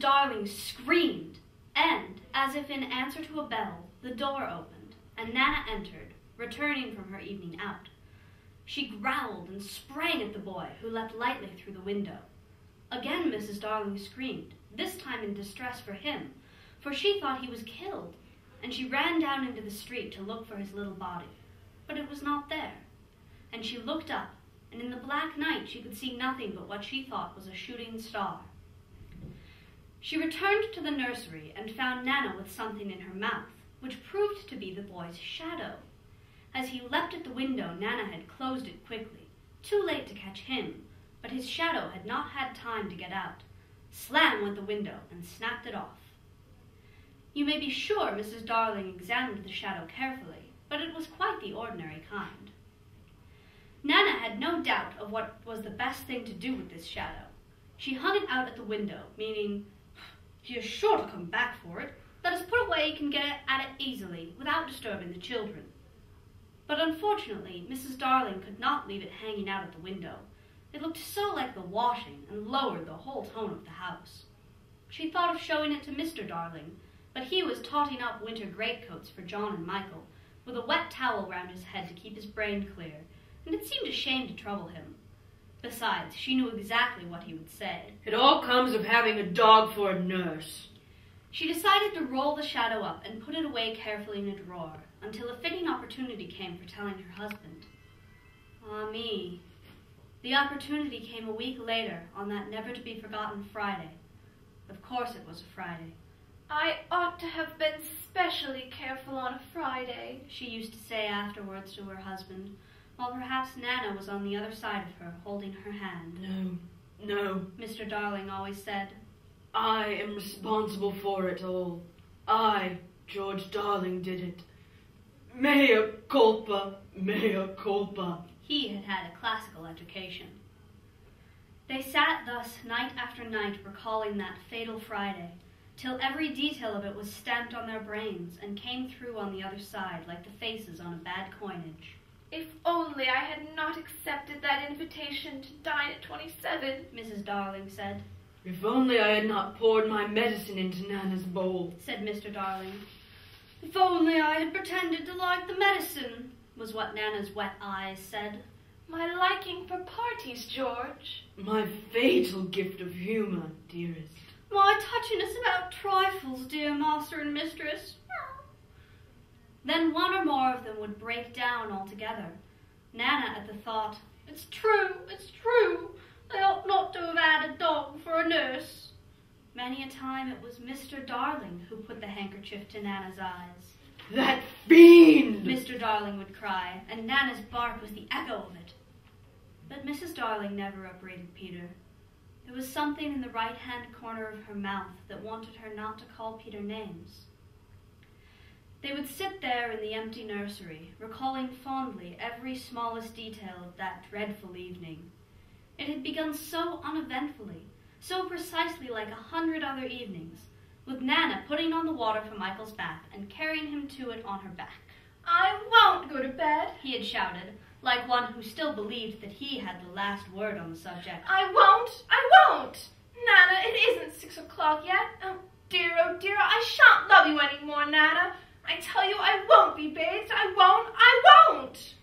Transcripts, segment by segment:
Darling screamed, and, as if in answer to a bell, the door opened, and Nana entered, returning from her evening out. She growled and sprang at the boy, who leapt lightly through the window. Again Mrs. Darling screamed, this time in distress for him, for she thought he was killed, and she ran down into the street to look for his little body. But it was not there, and she looked up, and in the black night she could see nothing but what she thought was a shooting star. She returned to the nursery and found Nana with something in her mouth, which proved to be the boy's shadow. As he leapt at the window, Nana had closed it quickly, too late to catch him, but his shadow had not had time to get out. Slam went the window and snapped it off. You may be sure Mrs. Darling examined the shadow carefully, but it was quite the ordinary kind. Nana had no doubt of what was the best thing to do with this shadow. She hung it out at the window, meaning, he is sure to come back for it. Let us put it where he can get at it easily, without disturbing the children. But unfortunately, Mrs. Darling could not leave it hanging out at the window. It looked so like the washing and lowered the whole tone of the house. She thought of showing it to Mr. Darling, but he was totting up winter greatcoats for John and Michael, with a wet towel round his head to keep his brain clear, and it seemed a shame to trouble him. Besides, she knew exactly what he would say. It all comes of having a dog for a nurse. She decided to roll the shadow up and put it away carefully in a drawer, until a fitting opportunity came for telling her husband. Ah me. The opportunity came a week later, on that never-to-be-forgotten Friday. Of course it was a Friday. I ought to have been specially careful on a Friday, she used to say afterwards to her husband, while perhaps Nana was on the other side of her, holding her hand. No, Mr. Darling always said. I am responsible for it all. I, George Darling, did it. Mea culpa, mea culpa. He had had a classical education. They sat thus night after night recalling that fatal Friday, till every detail of it was stamped on their brains and came through on the other side like the faces on a bad coinage. If only I had not accepted that invitation to dine at 27, Mrs. Darling said. If only I had not poured my medicine into Nana's bowl, said Mr. Darling. If only I had pretended to like the medicine, was what Nana's wet eyes said. My liking for parties, George. My fatal gift of humor, dearest. My touchiness about trifles, dear master and mistress. Then one or more of them would break down altogether. Nana at the thought, it's true, I ought not to have had a dog for a nurse. Many a time it was Mr. Darling who put the handkerchief to Nana's eyes. That fiend! Mr. Darling would cry, and Nana's bark was the echo of it. But Mrs. Darling never upbraided Peter. There was something in the right-hand corner of her mouth that wanted her not to call Peter names. They would sit there in the empty nursery, recalling fondly every smallest detail of that dreadful evening. It had begun so uneventfully, so precisely like 100 other evenings, with Nana putting on the water for Michael's bath and carrying him to it on her back. I won't go to bed, he had shouted, like one who still believed that he had the last word on the subject. I won't! Nana, it isn't 6 o'clock yet. Oh dear, I shan't love you any more, Nana. I tell you I won't be bathed. I won't!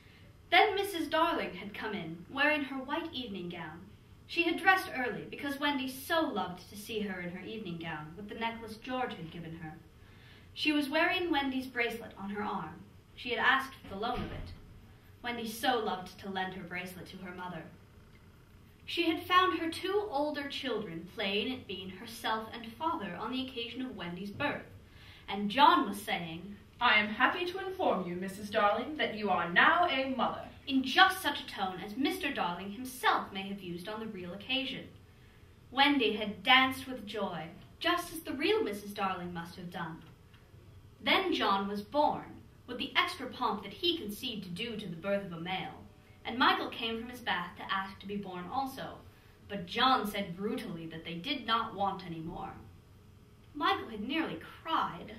Then Mrs. Darling had come in, wearing her white evening gown. She had dressed early, because Wendy so loved to see her in her evening gown, with the necklace George had given her. She was wearing Wendy's bracelet on her arm. She had asked for the loan of it. Wendy so loved to lend her bracelet to her mother. She had found her 2 older children playing at being herself and father on the occasion of Wendy's birth, and John was saying, I am happy to inform you, Mrs. Darling, that you are now a mother, in just such a tone as Mr. Darling himself may have used on the real occasion. Wendy had danced with joy, just as the real Mrs. Darling must have done. Then John was born, with the extra pomp that he conceived to do to the birth of a male, and Michael came from his bath to ask to be born also, but John said brutally that they did not want any more. Michael had nearly cried.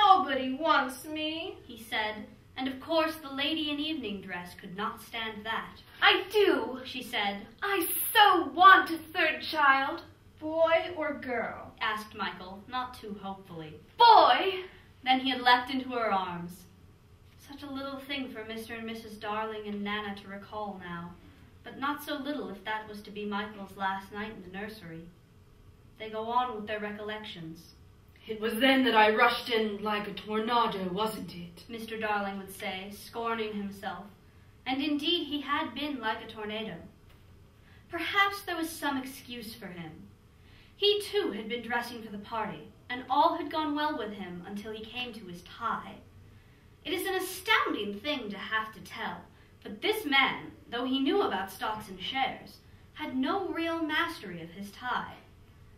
Nobody wants me, he said, and of course the lady in evening dress could not stand that. I do, she said. I so want a 3rd child, boy or girl. asked Michael, not too hopefully. Boy! Then he had leapt into her arms. Such a little thing for Mr. and Mrs. Darling and Nana to recall now, but not so little if that was to be Michael's last night in the nursery. They go on with their recollections. It was then that I rushed in like a tornado, wasn't it? Mr. Darling would say, scorning himself, and indeed he had been like a tornado. Perhaps there was some excuse for him. He too had been dressing for the party, and all had gone well with him until he came to his tie. It is an astounding thing to have to tell, but this man, though he knew about stocks and shares, had no real mastery of his tie.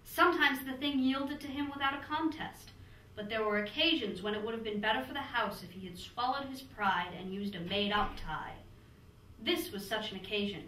Sometimes the thing yielded to him without a contest, but there were occasions when it would have been better for the house if he had swallowed his pride and used a made-up tie. This was such an occasion.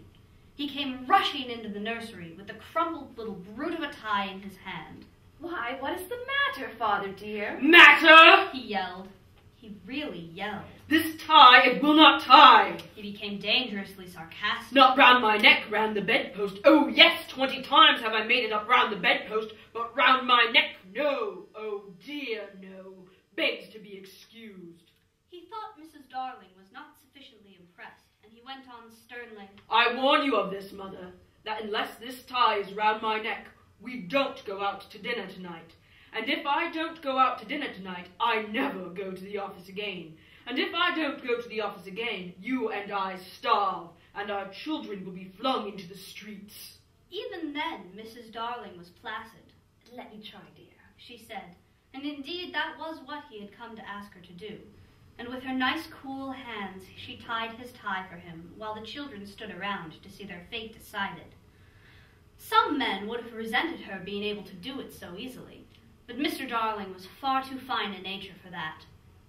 He came rushing into the nursery with the crumpled little brute of a tie in his hand. Why, what is the matter, Father dear? Matter! He yelled. He really yelled. This tie it will not tie. He became dangerously sarcastic. Not round my neck, round the bedpost. Oh, yes, 20 times have I made it up round the bedpost, but round my neck, no. Oh, dear, no. Begs to be excused. He thought Mrs. Darling was not sufficiently impressed, and he went on sternly. I warn you of this, Mother, that unless this tie is round my neck, we don't go out to dinner tonight. And if I don't go out to dinner tonight, I never go to the office again. And if I don't go to the office again, you and I starve, and our children will be flung into the streets. Even then, Mrs. Darling was placid. Let me try, dear, she said, and indeed that was what he had come to ask her to do. And with her nice, cool hands, she tied his tie for him, while the children stood around to see their fate decided. Some men would have resented her being able to do it so easily, but Mr. Darling was far too fine a nature for that.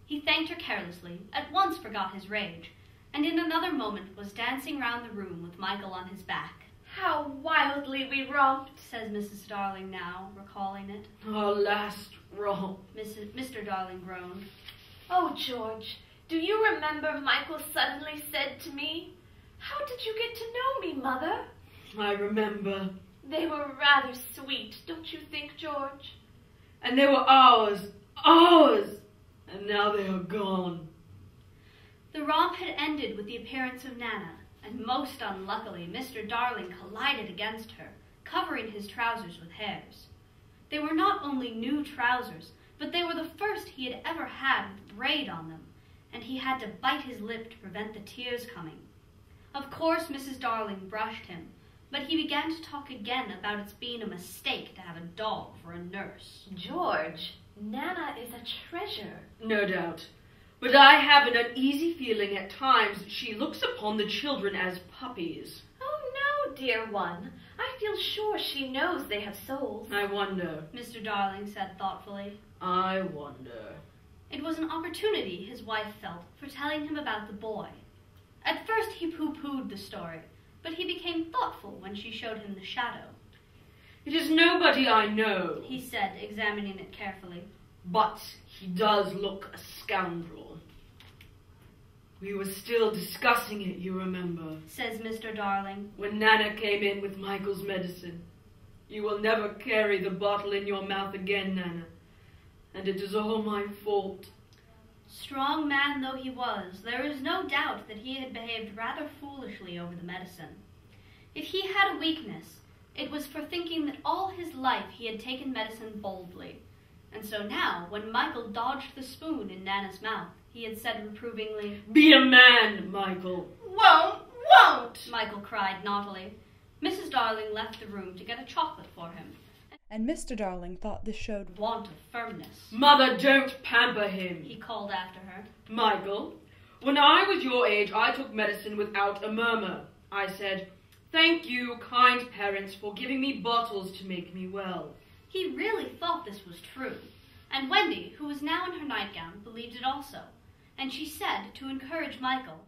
He thanked her carelessly, at once forgot his rage, and in another moment was dancing round the room with Michael on his back. How wildly we romped, says Mrs. Darling now, recalling it. Our last romp. Mr. Darling groaned. Oh, George, do you remember Michael suddenly said to me, "How did you get to know me, Mother?" I remember. They were rather sweet, don't you think, George? And they were ours, and now they are gone. The romp had ended with the appearance of Nana, and most unluckily Mr. Darling collided against her, covering his trousers with hairs. They were not only new trousers, but they were the first he had ever had with braid on them, and he had to bite his lip to prevent the tears coming. Of course Mrs. Darling brushed him, but he began to talk again about its being a mistake to have a dog for a nurse. George, Nana is a treasure. No doubt. But I have an uneasy feeling at times she looks upon the children as puppies. Oh, no, dear one. I feel sure she knows they have souls. I wonder. Mr. Darling said thoughtfully. I wonder. It was an opportunity, his wife felt, for telling him about the boy. At first he pooh-poohed the story, but he became thoughtful when she showed him the shadow. It is nobody I know, he said, examining it carefully. But he does look a scoundrel. We were still discussing it, you remember, says Mr. Darling, when Nana came in with Michael's medicine. You will never carry the bottle in your mouth again, Nana, and it is all my fault. Strong man though he was, there is no doubt that he had behaved rather foolishly over the medicine. If he had a weakness, it was for thinking that all his life he had taken medicine boldly. And so now, when Michael dodged the spoon in Nana's mouth, he had said reprovingly, "Be a man, Michael." Won't! Michael cried naughtily. Mrs. Darling left the room to get a chocolate for him, and Mr. Darling thought this showed want of firmness. Mother, don't pamper him, he called after her. Michael, when I was your age, I took medicine without a murmur. I said, "Thank you, kind parents, for giving me bottles to make me well." He really thought this was true, and Wendy, who was now in her nightgown, believed it also, and she said, to encourage Michael,